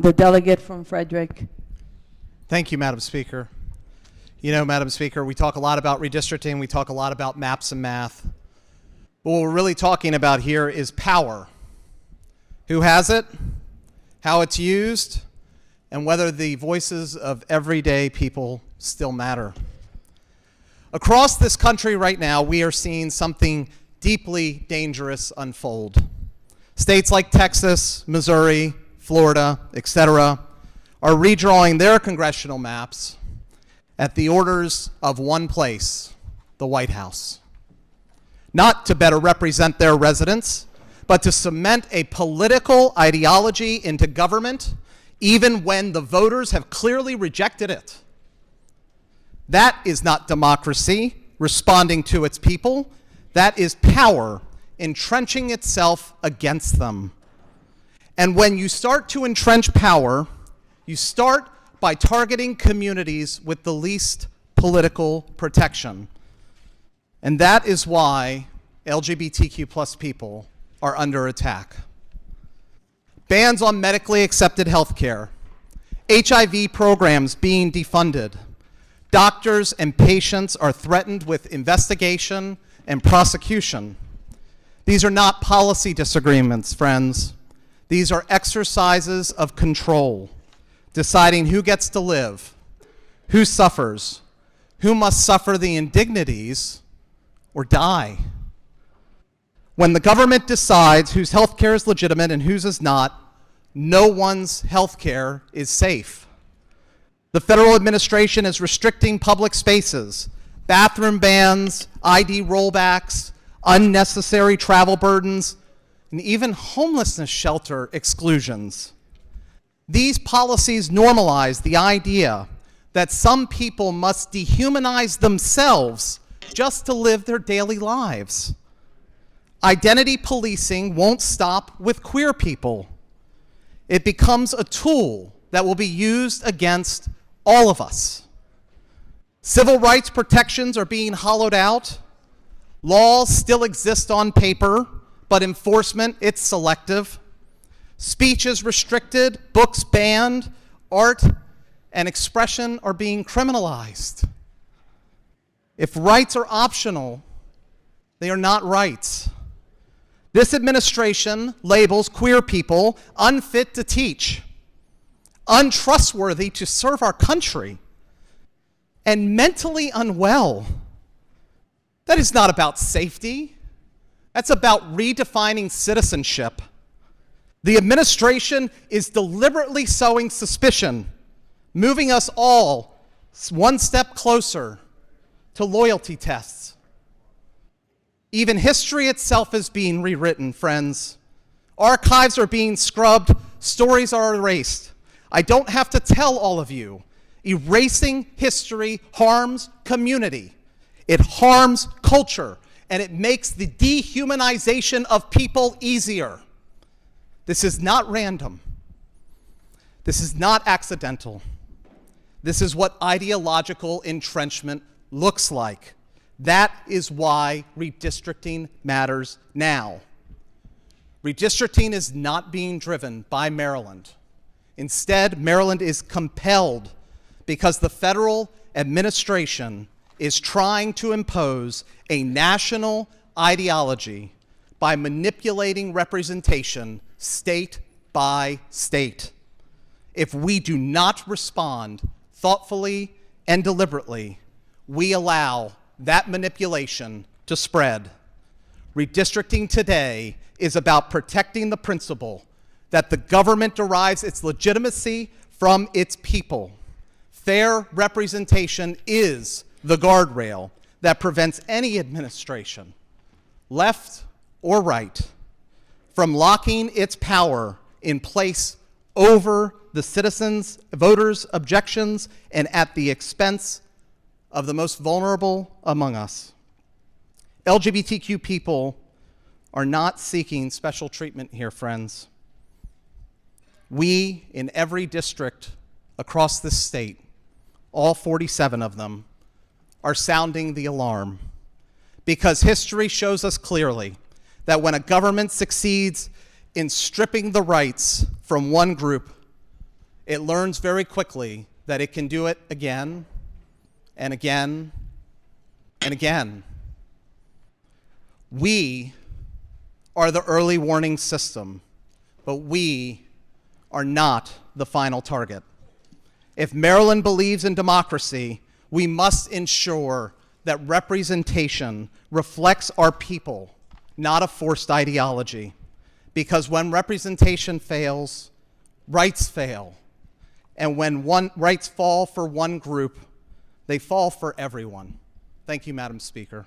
The delegate from Frederick. Thank you, Madam Speaker. You know, Madam Speaker, we talk a lot about redistricting, we talk a lot about maps and math. But what we're really talking about here is power. Who has it, how it's used, and whether the voices of everyday people still matter. Across this country right now, we are seeing something deeply dangerous unfold. States like Texas, Missouri, Florida, etc., are redrawing their congressional maps at the orders of one place, the White House. Not to better represent their residents, but to cement a political ideology into government, even when the voters have clearly rejected it. That is not democracy responding to its people. That is power entrenching itself against them. And when you start to entrench power, you start by targeting communities with the least political protection. And that is why LGBTQ plus people are under attack. Bans on medically accepted health care, HIV programs being defunded, doctors and patients are threatened with investigation and prosecution. These are not policy disagreements, friends. These are exercises of control, deciding who gets to live, who suffers, who must suffer the indignities or die. When the government decides whose health care is legitimate and whose is not, no one's health care is safe. The federal administration is restricting public spaces, bathroom bans, ID rollbacks, unnecessary travel burdens, and even homelessness shelter exclusions. These policies normalize the idea that some people must dehumanize themselves just to live their daily lives. Identity policing won't stop with queer people. It becomes a tool that will be used against all of us. Civil rights protections are being hollowed out. Laws still exist on paper, but enforcement, it's selective. Speech is restricted, books banned, art and expression are being criminalized. If rights are optional, they are not rights. This administration labels queer people unfit to teach, untrustworthy to serve our country, and mentally unwell. That is not about safety. That's about redefining citizenship. The administration is deliberately sowing suspicion, moving us all one step closer to loyalty tests. Even history itself is being rewritten, friends. Archives are being scrubbed, stories are erased. I don't have to tell all of you, erasing history harms community. It harms culture, and it makes the dehumanization of people easier. This is not random. This is not accidental. This is what ideological entrenchment looks like. That is why redistricting matters now. Redistricting is not being driven by Maryland. Instead, Maryland is compelled because the federal administration is trying to impose a national ideology by manipulating representation state by state. If we do not respond thoughtfully and deliberately, we allow that manipulation to spread. Redistricting today is about protecting the principle that the government derives its legitimacy from its people. Fair representation is the guardrail that prevents any administration, left or right, from locking its power in place over the citizens, voters' objections, and at the expense of the most vulnerable among us. LGBTQ people are not seeking special treatment here, friends. We, in every district across this state, all 47 of them, are sounding the alarm, because history shows us clearly that when a government succeeds in stripping the rights from one group, it learns very quickly that it can do it again and again and again. We are the early warning system, but we are not the final target. If Maryland believes in democracy, we must ensure that representation reflects our people, not a forced ideology. Because when representation fails, rights fail. And when rights fall for one group, they fall for everyone. Thank you, Madam Speaker.